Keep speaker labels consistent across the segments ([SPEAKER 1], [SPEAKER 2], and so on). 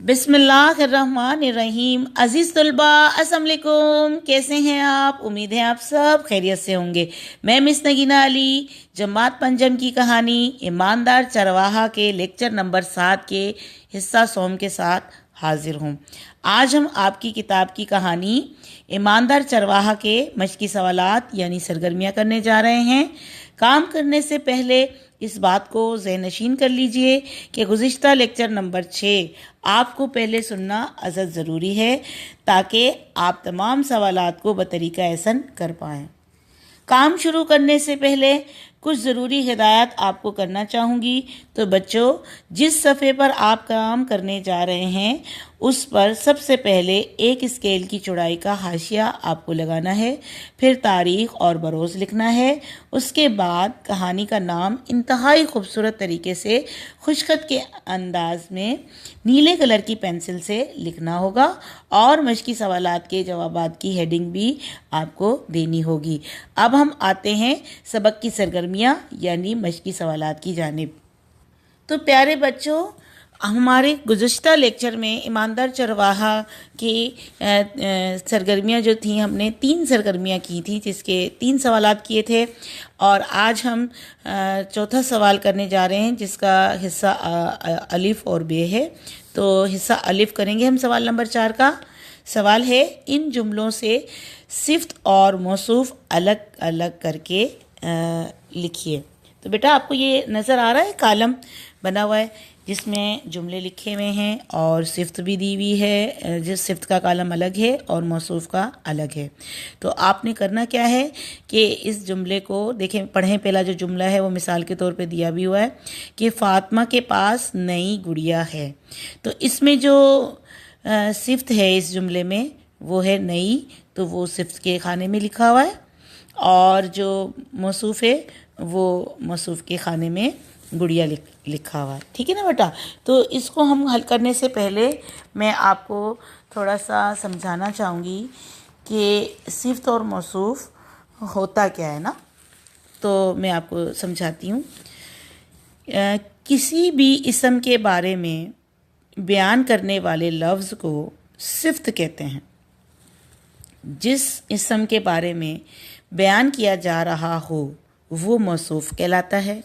[SPEAKER 1] बिस्मिल्लाहिर्रहमानिर्रहीम। अज़ीज़ तलबा अस्सलाम वालेकुम, कैसे हैं आप? उम्मीद है आप सब खैरियत से होंगे। मैं मिस नगीना अली जमात पंजम की कहानी ईमानदार चरवाहा के लेक्चर नंबर 7 के हिस्सा सोम के साथ हाजिर हूँ। आज हम आपकी किताब की कहानी ईमानदार चरवाहा के मशक़ी सवालात यानी सरगर्मियाँ करने जा रहे हैं। काम करने से पहले इस बात को ज़हनशीन कर लीजिए कि गुज़िश्ता लेक्चर नंबर 6 आपको पहले सुनना अज़द ज़रूरी है ताकि आप तमाम सवालात को बतरीका एहसन कर पाएँ। काम शुरू करने से पहले कुछ ज़रूरी हिदायत आपको करना चाहूँगी। तो बच्चों, जिस सफ़े पर आप काम करने जा रहे हैं उस पर सबसे पहले एक स्केल की चौड़ाई का हाशिया आपको लगाना है, फिर तारीख़ और बरोज़ लिखना है। उसके बाद कहानी का नाम इंतहाई खूबसूरत तरीके से खुशखत के अंदाज में नीले कलर की पेंसिल से लिखना होगा और मशक़ी सवालात के जवाबात की हेडिंग भी आपको देनी होगी। अब हम आते हैं सबक की सरगर्मियाँ यानी मशक़ी सवालात की जानिब। तो प्यारे बच्चों, हमारे गुज़िश्ता लेक्चर में ईमानदार चरवाहा की सरगर्मियाँ जो थी, हमने 3 सरगर्मियाँ की थी जिसके 3 सवालात किए थे और आज हम चौथा सवाल करने जा रहे हैं जिसका हिस्सा अलिफ और बे है। तो हिस्सा अलिफ करेंगे हम। सवाल नंबर 4 का सवाल है, इन जुमलों से सिफ्त और मौसूफ अलग अलग करके लिखिए। तो बेटा, आपको ये नज़र आ रहा है, कॉलम बना हुआ है जिसमें जुमले लिखे हुए हैं और सिफ्त भी दी हुई है। जिस सिफ्त का कॉलम अलग है और मौसूफ का अलग है। तो आपने करना क्या है कि इस जुमले को देखें, पढ़ें। पहला जो जुमला है वो मिसाल के तौर पे दिया भी हुआ है कि फ़ातिमा के पास नई गुड़िया है। तो इसमें जो सिफ्त है इस जुमले में वो है नई, तो वो सिफ्त के खाने में लिखा हुआ है और जो मौसूफ है वो मौसूफ के खाने में गुड़िया लिखा हुआ है। ठीक है ना बेटा? तो इसको हम हल करने से पहले मैं आपको थोड़ा सा समझाना चाहूँगी कि सिफ्त और मौसूफ होता क्या है ना। तो मैं आपको समझाती हूँ। किसी भी इस्म के बारे में बयान करने वाले लफ्ज़ को सिफ्त कहते हैं। जिस इस्म के बारे में बयान किया जा रहा हो वो मौसूफ कहलाता है।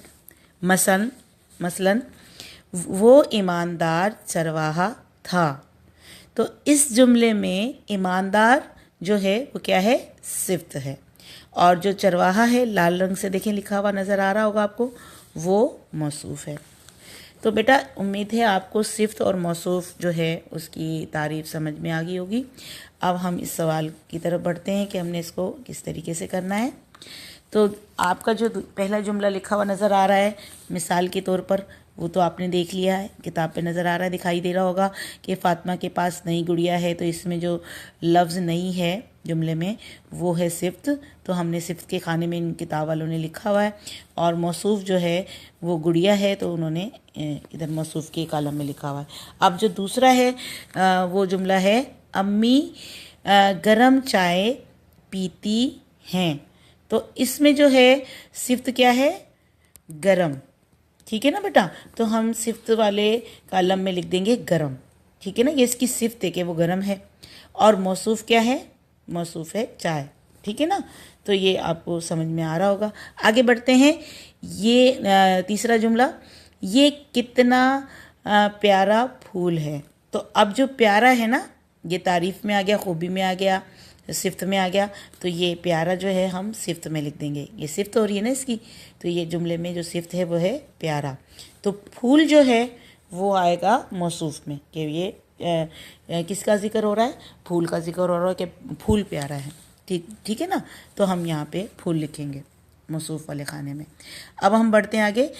[SPEAKER 1] मसलन वो ईमानदार चरवाहा था। तो इस जुमले में ईमानदार जो है वो क्या है? सिफ्त है। और जो चरवाहा है, लाल रंग से देखें लिखा हुआ नज़र आ रहा होगा आपको, वो मौसूफ है। तो बेटा, उम्मीद है आपको सिफ्त और मौसूफ जो है उसकी तारीफ़ समझ में आ गई होगी। अब हम इस सवाल की तरफ बढ़ते हैं कि हमने इसको किस तरीके से करना है। तो आपका जो पहला जुमला लिखा हुआ नज़र आ रहा है मिसाल के तौर पर, वो तो आपने देख लिया है, किताब पे नज़र आ रहा है, दिखाई दे रहा होगा कि फ़ातिमा के पास नई गुड़िया है। तो इसमें जो लफ्ज़ नई है जुमले में वो है सिफ्त। तो हमने सिफ्त के खाने में इन किताब वालों ने लिखा हुआ है और मौसूफ जो है वो गुड़िया है, तो उन्होंने इधर मौसूफ के कॉलम में लिखा हुआ है। अब जो दूसरा है वो जुमला है, अम्मी गरम चाय पीती हैं। तो इसमें जो है सिफ्त क्या है? गरम। ठीक है ना बेटा? तो हम सिफ्त वाले कॉलम में लिख देंगे गरम। ठीक है ना? ये इसकी सिफ्त है कि वो गरम है। और मौसूफ क्या है? मौसूफ है चाय। ठीक है ना? तो ये आपको समझ में आ रहा होगा। आगे बढ़ते हैं। ये तीसरा जुमला, ये कितना प्यारा फूल है। तो अब जो प्यारा है ना, ये तारीफ़ में आ गया, खूबी में आ गया, सिफ्त में आ गया। तो ये प्यारा जो है हम सिफ्त में लिख देंगे। ये सिफ्त हो रही है ना इसकी, तो ये जुमले में जो सिफ्त है वो है प्यारा। तो फूल जो है वो आएगा मौसूफ में कि ये किसका जिक्र हो रहा है? फूल का जिक्र हो रहा है कि फूल प्यारा है। ठीक है ना? तो हम यहाँ पे फूल लिखेंगे मौसूफ वाले खाने में। अब हम बढ़ते हैं आगे।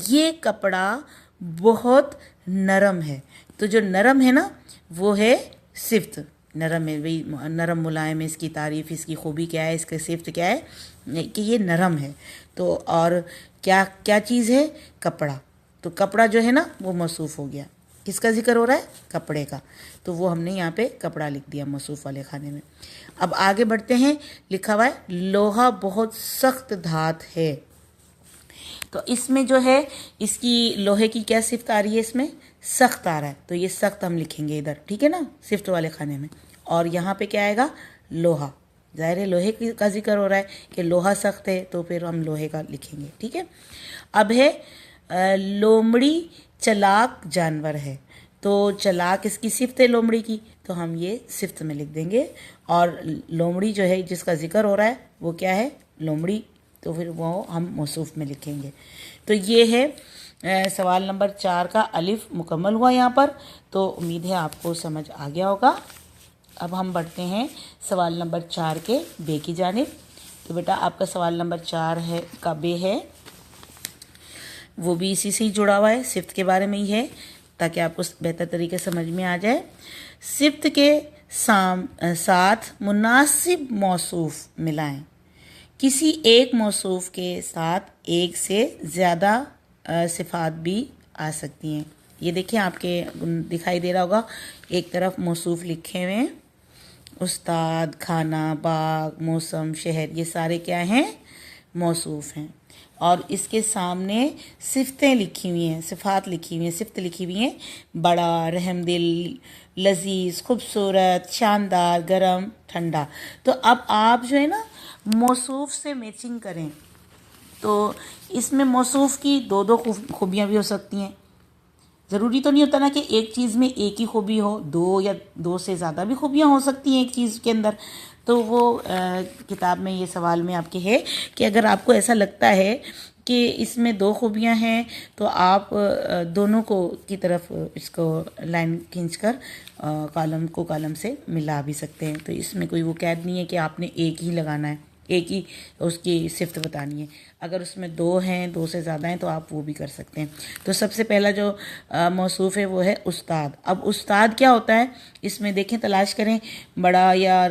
[SPEAKER 1] ये कपड़ा बहुत नरम है। तो जो नरम है ना वो है सिफ्त। नरम है, वही नरम मुलायम है, इसकी तारीफ़, इसकी खूबी क्या है, इसका सिफ्त क्या है कि ये नरम है। तो और क्या क्या चीज़ है? कपड़ा। तो कपड़ा जो है ना वो मौसूफ हो गया। किसका जिक्र हो रहा है? कपड़े का। तो वो हमने यहाँ पे कपड़ा लिख दिया मौसूफ वाले खाने में। अब आगे बढ़ते हैं। लिखा हुआ है लोहा बहुत सख्त धात है। तो इसमें जो है इसकी लोहे की क्या सिफ्त आ रही है, इसमें सख्त आ रहा है, तो ये सख्त हम लिखेंगे इधर, ठीक है ना, सिफ्त वाले खाने में। और यहाँ पे क्या आएगा, लोहा। जाहिर है लोहे का जिक्र हो रहा है कि लोहा सख्त है, तो फिर हम लोहे का लिखेंगे, ठीक है। अब है लोमड़ी चालाक जानवर है, तो चलाक इसकी सिफ्त है लोमड़ी की, तो हम ये सिफ्त में लिख देंगे। और लोमड़ी जो है जिसका जिक्र हो रहा है वो क्या है, लोमड़ी, तो फिर वो हम मौसूफ में लिखेंगे। तो ये है सवाल नंबर 4 का अलिफ मुकम्मल हुआ यहाँ पर। तो उम्मीद है आपको समझ आ गया होगा। अब हम बढ़ते हैं सवाल नंबर 4 के बे की जानिब। तो बेटा आपका सवाल नंबर 4 है का बे है, वो भी इसी से ही जुड़ा हुआ है, सिफ्त के बारे में ही है, ताकि आपको बेहतर तरीके से समझ में आ जाए। सिफ्त के साथ मुनासिब मौसूफ मिलाएं। किसी एक मौसूफ के साथ एक से ज़्यादा सिफात भी आ सकती हैं। ये देखिए आपके दिखाई दे रहा होगा, एक तरफ मौसूफ लिखे हुए हैं, उस्ताद, खाना, बाग, मौसम, शहर, ये सारे क्या हैं, मौसूफ हैं। और इसके सामने सिफ्तें लिखी हुई हैं, सिफात लिखी हुई हैं, सिफ्त लिखी हुई हैं, बड़ा, रहमदिल, लजीज, खूबसूरत, शानदार, गरम, ठंडा। तो अब आप जो है ना मौसूफ से मैचिंग करें, तो इसमें मौसूफ की दो दो खूबियाँ भी हो सकती हैं। ज़रूरी तो नहीं होता ना कि एक चीज़ में एक ही खूबी हो, दो या दो से ज़्यादा भी खूबियाँ हो सकती हैं एक चीज़ के अंदर। तो वो किताब में ये सवाल में आपके है कि अगर आपको ऐसा लगता है कि इसमें दो खूबियाँ हैं, तो आप दोनों को की तरफ इसको लाइन खींचकर कॉलम से मिला भी सकते हैं। तो इसमें कोई वो कैद नहीं है कि आपने एक ही लगाना है, एक ही उसकी सिफ्त बतानी है। अगर उसमें दो हैं, दो से ज़्यादा हैं, तो आप वो भी कर सकते हैं। तो सबसे पहला जो मौसूफ है वो है उस्ताद। अब उस्ताद क्या होता है, इसमें देखें, तलाश करें, बड़ा या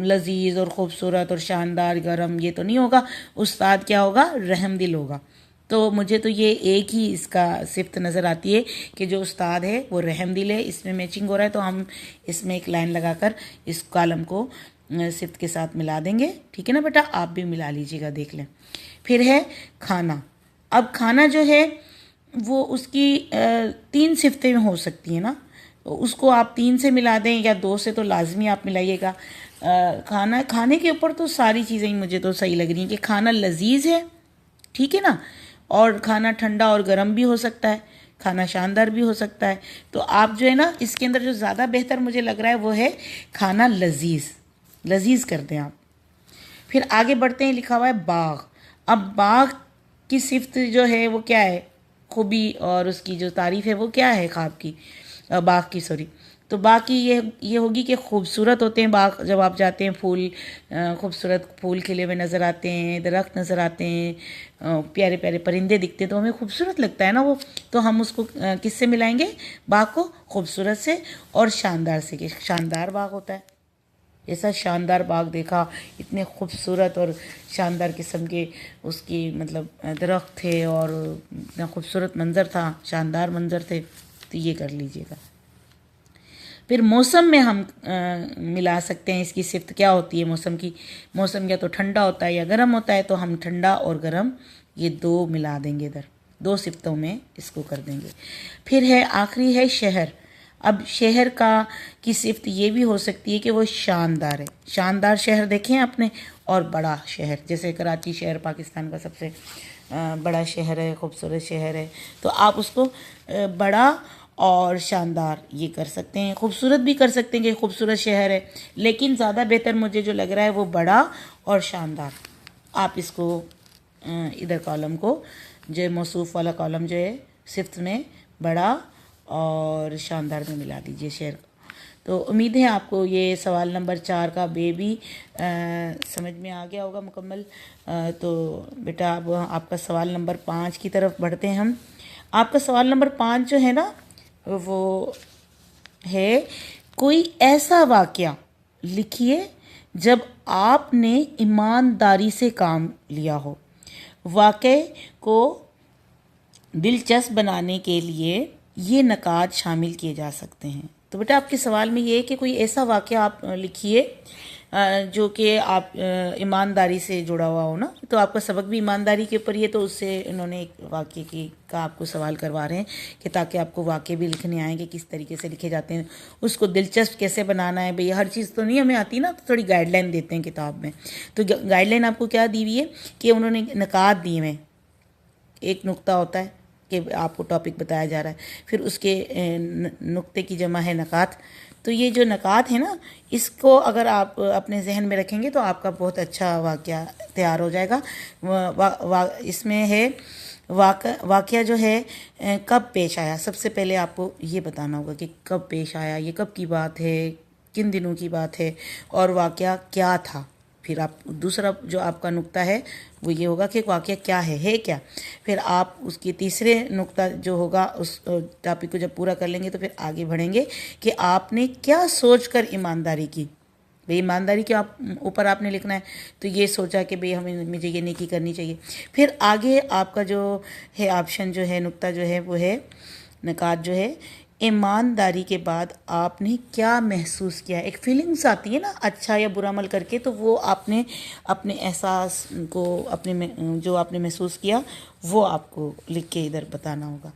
[SPEAKER 1] लजीज और ख़ूबसूरत और शानदार, गरम, ये तो नहीं होगा। उस्ताद क्या होगा, रहमदिल होगा। तो मुझे तो ये एक ही इसका सिफ्त नज़र आती है कि जो उस्ताद है वो रहमदिल है, इसमें मैचिंग हो रहा है, तो हम इसमें एक लाइन लगाकर इस कॉलम को सिफ्त के साथ मिला देंगे, ठीक है ना बेटा, आप भी मिला लीजिएगा, देख लें। फिर है खाना। अब खाना जो है वो उसकी 3 सिफ्तें हो सकती हैं ना, तो उसको आप 3 से मिला दें या 2 से, तो लाजमी आप मिलाइएगा। खाने के ऊपर तो सारी चीज़ें मुझे तो सही लग रही हैं कि खाना लजीज है, ठीक है ना, और खाना ठंडा और गर्म भी हो सकता है, खाना शानदार भी हो सकता है। तो आप जो है ना इसके अंदर जो ज़्यादा बेहतर मुझे लग रहा है वो है खाना लजीज कर दें आप। फिर आगे बढ़ते हैं, लिखा हुआ है बाग। अब बाग की सिफ्त जो है वो क्या है, खूबी और उसकी जो तारीफ़ है वो क्या है, ख्वाब की, बाग की, सॉरी। तो बाग की ये होगी कि खूबसूरत होते हैं बाग। जब आप जाते हैं, फूल, खूबसूरत फूल खिले हुए नज़र आते हैं, दरख्त नज़र आते हैं, प्यारे प्यारे परिंदे दिखते हैं, तो हमें खूबसूरत लगता है ना वो। तो हम उसको किससे मिलाएंगे, बाग को खूबसूरत से और शानदार से, कि शानदार बाग होता है। ऐसा शानदार बाग देखा, इतने खूबसूरत और शानदार किस्म के उसकी मतलब दरख्त थे और इतना खूबसूरत मंज़र था, शानदार मंज़र थे, तो ये कर लीजिएगा। फिर मौसम में हम मिला सकते हैं, इसकी सिफ्त क्या होती है मौसम की। मौसम या तो ठंडा होता है या गर्म होता है, तो हम ठंडा और गर्म ये 2 मिला देंगे इधर, 2 सिफ्तों में इसको कर देंगे। फिर है आखिरी है शहर। अब शहर की सिफ्त ये भी हो सकती है कि वो शानदार है, शानदार शहर देखें आपने, और बड़ा शहर, जैसे कराची शहर पाकिस्तान का सबसे बड़ा शहर है, खूबसूरत शहर है, तो आप उसको बड़ा और शानदार ये कर सकते हैं। खूबसूरत भी कर सकते हैं कि खूबसूरत शहर है, लेकिन ज़्यादा बेहतर मुझे जो लग रहा है वो बड़ा और शानदार। आप इसको इधर कॉलम को, जो मौसूफ वाला कॉलम जो है, सिफ्त में बड़ा और शानदार में मिला दीजिए शहर। तो उम्मीद है आपको ये सवाल नंबर 4 का बेबी समझ में आ गया होगा मुकम्मल। तो बेटा अब आपका सवाल नंबर 5 की तरफ बढ़ते हैं हम। आपका सवाल नंबर 5 जो है ना वो है, कोई ऐसा वाक़या लिखिए जब आपने ईमानदारी से काम लिया हो। वाक़े को दिलचस्प बनाने के लिए ये नकात शामिल किए जा सकते हैं। तो बेटा आपके सवाल में ये है कि कोई ऐसा वाक़या आप लिखिए जो कि आप ईमानदारी से जुड़ा हुआ हो ना, तो आपका सबक भी ईमानदारी के ऊपर ही है, तो उससे इन्होंने एक वाक्य की का आपको सवाल करवा रहे हैं कि ताकि आपको वाक्य भी लिखने आए कि किस तरीके से लिखे जाते हैं, उसको दिलचस्प कैसे बनाना है। भाई हर चीज़ तो नहीं हमें आती ना, तो थोड़ी गाइडलाइन देते हैं किताब में। तो गाइडलाइन आपको क्या दी हुई है कि उन्होंने नकात दिए हैं। एक नुक्ता होता है कि आपको टॉपिक बताया जा रहा है, फिर उसके नुक्ते की जमा है नकात। तो ये जो नकात है ना, इसको अगर आप अपने जहन में रखेंगे तो आपका बहुत अच्छा वाक़या तैयार हो जाएगा। इसमें है वाक़या जो है कब पेश आया। सबसे पहले आपको ये बताना होगा कि कब पेश आया, ये कब की बात है, किन दिनों की बात है, और वाक़या क्या था। फिर आप दूसरा जो आपका नुक्ता है वो ये होगा कि वाक़या क्या है क्या। फिर आप उसकी तीसरे नुक्ता जो होगा उस टॉपिक को जब पूरा कर लेंगे तो फिर आगे बढ़ेंगे कि आपने क्या सोचकर ईमानदारी की। भाई ईमानदारी के आप ऊपर आपने लिखना है, तो ये सोचा कि भाई मुझे ये नेकी करनी चाहिए। फिर आगे आपका जो है ऑप्शन जो है, नुक्ता जो है वो है नकात जो है, ईमानदारी के बाद आपने क्या महसूस किया। एक फीलिंग्स आती है ना, अच्छा या बुरा अमल करके, तो वो आपने अपने एहसास को, अपने जो आपने महसूस किया वो आपको लिख के इधर बताना होगा।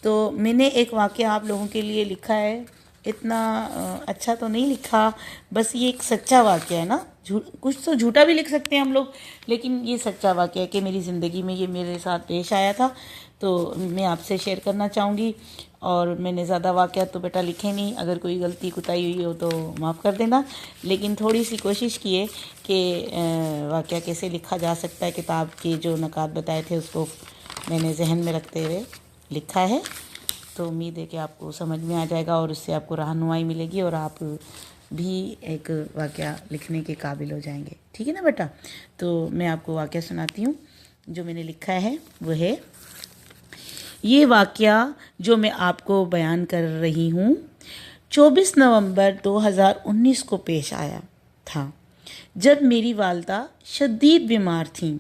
[SPEAKER 1] तो मैंने एक वाक़या आप लोगों के लिए लिखा है, इतना अच्छा तो नहीं लिखा, बस ये एक सच्चा वाक़या है ना। कुछ तो झूठा भी लिख सकते हैं हम लोग, लेकिन ये सच्चा वाक़या है कि मेरी ज़िंदगी में ये मेरे साथ पेश आया था, तो मैं आपसे शेयर करना चाहूँगी। और मैंने ज़्यादा वाक़या तो बेटा लिखे नहीं, अगर कोई गलती कुताई हुई हो तो माफ़ कर देना, लेकिन थोड़ी सी कोशिश किए कि वाक़या कैसे लिखा जा सकता है। किताब के जो नकात बताए थे उसको मैंने जहन में रखते हुए लिखा है। तो उम्मीद है कि आपको समझ में आ जाएगा और उससे आपको रहनुमाई मिलेगी और आप भी एक वाक़या लिखने के काबिल हो जाएंगे। ठीक है ना बेटा। तो मैं आपको वाक़या सुनाती हूँ जो मैंने लिखा है। वो है ये वाक़या जो मैं आपको बयान कर रही हूँ 24 नवंबर 2019 को पेश आया था, जब मेरी वालदा शदीद बीमार थीं।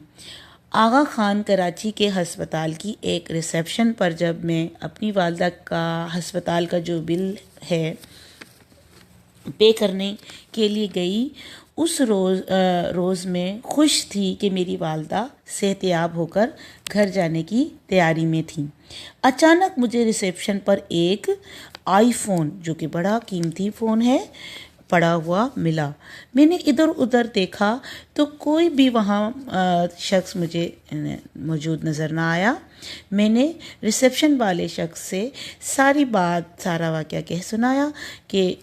[SPEAKER 1] आगा खान कराची के हस्पताल की एक रिसेप्शन पर जब मैं अपनी वालदा का हस्पताल का जो बिल है पे करने के लिए गई, उस रोज़ में खुश थी कि मेरी वालदा सेहतयाब होकर घर जाने की तैयारी में थी। अचानक मुझे रिसेप्शन पर एक आईफोन, जो कि बड़ा कीमती फ़ोन है, पड़ा हुआ मिला। मैंने इधर उधर देखा तो कोई भी वहाँ शख्स मुझे मौजूद नज़र ना आया। मैंने रिसेप्शन वाले शख्स से सारा वाक़या कह सुनाया कि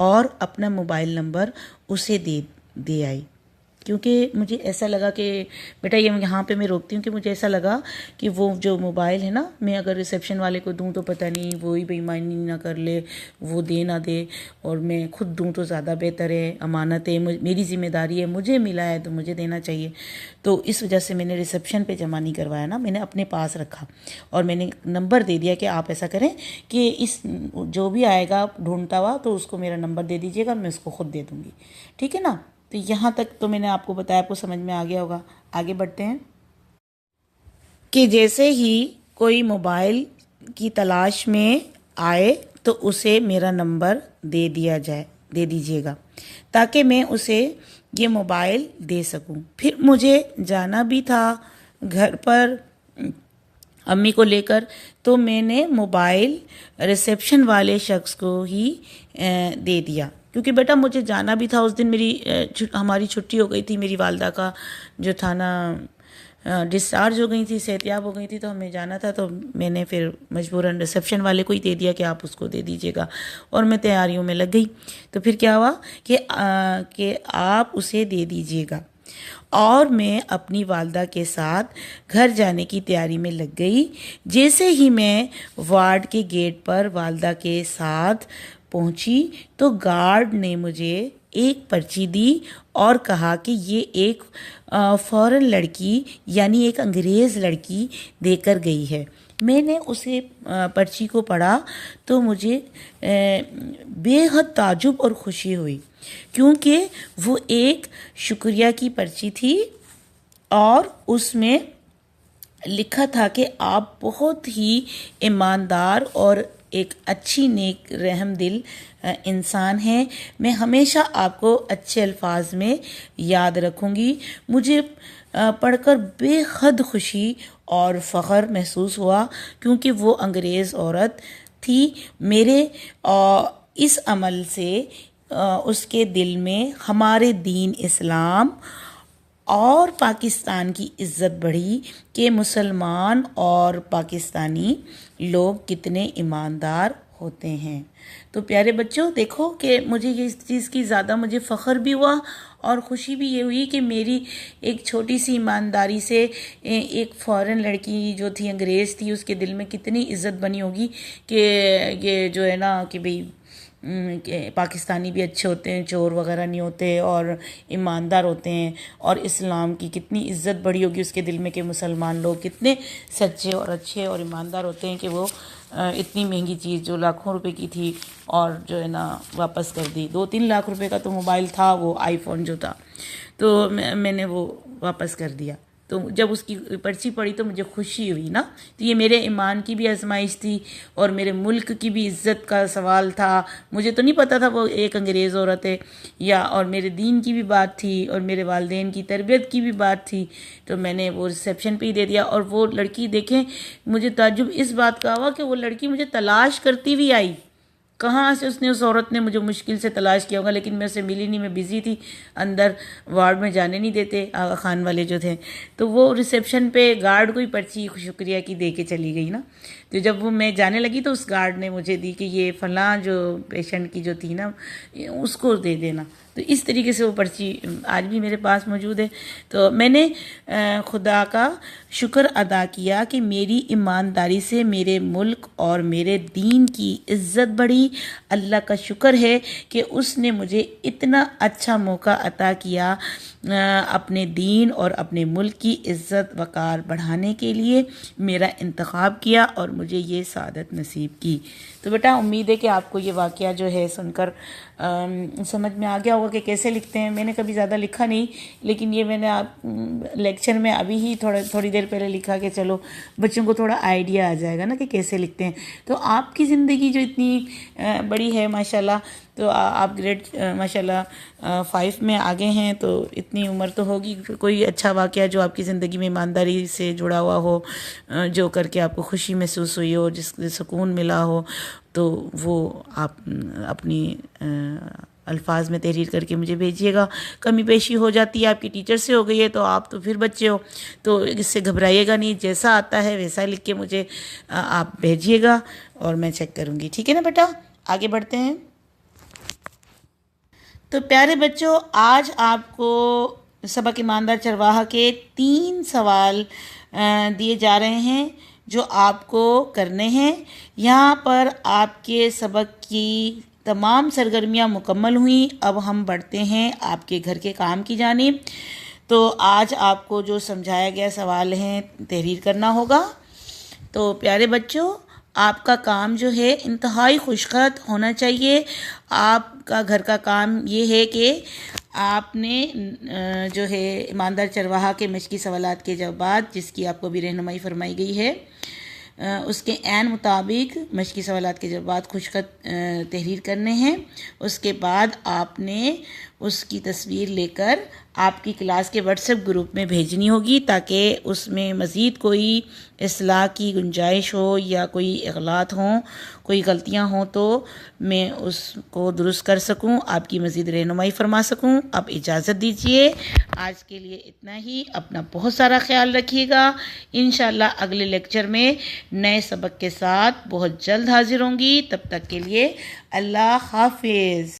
[SPEAKER 1] और अपना मोबाइल नंबर उसे दे आई, क्योंकि मुझे ऐसा लगा कि बेटा ये यहाँ पे मैं रोकती हूँ कि मुझे ऐसा लगा कि वो जो मोबाइल है ना, मैं अगर रिसेप्शन वाले को दूँ तो पता नहीं वो ही बेईमानी ना कर ले, वो दे ना दे, और मैं खुद दूँ तो ज़्यादा बेहतर है। अमानत है, मेरी ज़िम्मेदारी है, मुझे मिला है तो मुझे देना चाहिए। तो इस वजह से मैंने रिसेप्शन पे जमा नहीं करवाया ना, मैंने अपने पास रखा और मैंने नंबर दे दिया कि आप ऐसा करें कि इस जो भी आएगा ढूंढता हुआ तो उसको मेरा नंबर दे दीजिएगा, मैं उसको खुद दे दूँगी। ठीक है ना। तो यहाँ तक तो मैंने आपको बताया, आपको समझ में आ गया होगा। आगे बढ़ते हैं कि जैसे ही कोई मोबाइल की तलाश में आए तो उसे मेरा नंबर दे दीजिएगा ताकि मैं उसे ये मोबाइल दे सकूं। फिर मुझे जाना भी था घर पर अम्मी को लेकर, तो मैंने मोबाइल रिसेप्शन वाले शख्स को ही दे दिया, क्योंकि बेटा मुझे जाना भी था। उस दिन हमारी छुट्टी हो गई थी, मेरी वालदा का जो था ना डिस्चार्ज हो गई थी, सेहतयाब हो गई थी, तो हमें जाना था। तो मैंने फिर मजबूरन रिसेप्शन वाले को ही दे दिया कि आप उसको दे दीजिएगा, और मैं तैयारियों में लग गई। तो फिर क्या हुआ कि आप उसे दे दीजिएगा, और मैं अपनी वालदा के साथ घर जाने की तैयारी में लग गई। जैसे ही मैं वार्ड के गेट पर वालदा के साथ पहुंची तो गार्ड ने मुझे एक पर्ची दी और कहा कि ये एक फॉरेन लड़की यानी एक अंग्रेज़ लड़की देकर गई है। मैंने उसे पर्ची को पढ़ा तो मुझे बेहद ताजुब और खुशी हुई, क्योंकि वो एक शुक्रिया की पर्ची थी और उसमें लिखा था कि आप बहुत ही ईमानदार और एक अच्छी नेक रहम दिल इंसान हैं। मैं हमेशा आपको अच्छे अल्फाज में याद रखूँगी। मुझे पढ़कर बेहद खुशी और फ़ख्र महसूस हुआ, क्योंकि वो अंग्रेज़ औरत थी। मेरे इस अमल से उसके दिल में हमारे दीन इस्लाम और पाकिस्तान की इज़्ज़त बढ़ी कि मुसलमान और पाकिस्तानी लोग कितने ईमानदार होते हैं। तो प्यारे बच्चों, देखो कि मुझे ये इस चीज़ की ज़्यादा मुझे फ़ख्र भी हुआ और ख़ुशी भी ये हुई कि मेरी एक छोटी सी ईमानदारी से एक फ़ॉरेन लड़की जो थी, अंग्रेज़ थी, उसके दिल में कितनी इज़्ज़त बनी होगी कि ये जो है ना कि भाई कि पाकिस्तानी भी अच्छे होते हैं, चोर वगैरह नहीं होते और ईमानदार होते हैं, और इस्लाम की कितनी इज़्ज़त बढ़ी होगी उसके दिल में कि मुसलमान लोग कितने सच्चे और अच्छे और ईमानदार होते हैं कि वो इतनी महंगी चीज़ जो लाखों रुपए की थी और जो है ना वापस कर दी। 2-3 लाख रुपए का तो मोबाइल था, वो आईफोन जो था, तो मैंने वो वापस कर दिया। तो जब उसकी पर्ची पड़ी तो मुझे खुशी हुई ना। तो ये मेरे ईमान की भी आजमाइश थी और मेरे मुल्क की भी इज़्ज़त का सवाल था। मुझे तो नहीं पता था वो एक अंग्रेज़ औरत है, या और मेरे दीन की भी बात थी और मेरे वालिदैन की तरबियत की भी बात थी। तो मैंने वो रिसेप्शन पे ही दे दिया। और वो लड़की, देखें, मुझे ताज्जुब इस बात का हुआ कि वो लड़की मुझे तलाश करती हुई आई। कहाँ से उसने, उस औरत ने मुझे मुश्किल से तलाश किया होगा, लेकिन मैं उसे मिली नहीं, मैं बिज़ी थी, अंदर वार्ड में जाने नहीं देते आगा खान वाले जो थे। तो वो रिसेप्शन पे गार्ड को ही पर्ची शुक्रिया की दे के चली गई ना। तो जब वो मैं जाने लगी तो उस गार्ड ने मुझे दी कि ये फ़लाँ जो पेशेंट की जो थी ना, उसको दे देना। तो इस तरीके से वो पर्ची आज भी मेरे पास मौजूद है। तो मैंने खुदा का शुक्र अदा किया कि मेरी ईमानदारी से मेरे मुल्क और मेरे दीन की इज़्ज़त बढ़ी। अल्लाह का शुक्र है कि उसने मुझे इतना अच्छा मौका अता किया अपने दीन और अपने मुल्क की इज़्ज़त वक़ार बढ़ाने के लिए मेरा इंतखाब किया और मुझे ये सादत नसीब की। तो बेटा, उम्मीद है कि आपको ये वाक़या जो है सुनकर समझ में आ गया होगा कि कैसे लिखते हैं। मैंने कभी ज़्यादा लिखा नहीं, लेकिन ये मैंने आप लेक्चर में अभी ही थोड़ी देर पहले लिखा कि चलो बच्चों को थोड़ा आइडिया आ जाएगा ना कि कैसे लिखते हैं। तो आपकी ज़िंदगी जो इतनी बड़ी है माशाल्लाह, तो आप ग्रेड माशाल्लाह 5 में आगे हैं, तो इतनी उम्र तो होगी, कोई अच्छा वाक़या जो आपकी ज़िंदगी में ईमानदारी से जुड़ा हुआ हो, जो करके आपको खुशी महसूस हुई हो, जिससे सुकून मिला हो, तो वो आप अपनी अल्फाज में तहरीर करके मुझे भेजिएगा। कमी पेशी हो जाती है, आपकी टीचर से हो गई है, तो आप तो फिर बच्चे हो, तो इससे घबराइएगा नहीं, जैसा आता है वैसा लिख के मुझे आप भेजिएगा और मैं चेक करूँगी। ठीक है ना बेटा, आगे बढ़ते हैं। तो प्यारे बच्चों, आज आपको सबक ईमानदार चरवाहा के 3 सवाल दिए जा रहे हैं जो आपको करने हैं। यहाँ पर आपके सबक की तमाम सरगर्मियाँ मुकम्मल हुई। अब हम बढ़ते हैं आपके घर के काम की जानिब। तो आज आपको जो समझाया गया सवाल हैं तहरीर करना होगा। तो प्यारे बच्चों, आपका काम जो है इंतहाई खुशखत होना चाहिए। आपका घर का काम ये है कि आपने जो है ईमानदार चरवाहा के मशकी सवालात के जवाब, जिसकी आपको भी रहनुमाई फरमाई गई है, उसके ऐन मुताबिक मशकी सवालात के जवाब खुशखत तहरीर करने हैं। उसके बाद आपने उसकी तस्वीर लेकर आपकी क्लास के व्हाट्सएप ग्रुप में भेजनी होगी, ताकि उसमें मज़ीद कोई इस्लाह की गुंजाइश हो या कोई इग़लात हों, कोई गलतियां हों, तो मैं उसको दुरुस्त कर सकूं, आपकी मज़ीद रहनुमाई फरमा सकूं। अब इजाज़त दीजिए, आज के लिए इतना ही। अपना बहुत सारा ख्याल रखिएगा। इंशाअल्लाह अगले लेक्चर में नए सबक के साथ बहुत जल्द हाजिर होंगी। तब तक के लिए अल्लाह हाफिज़।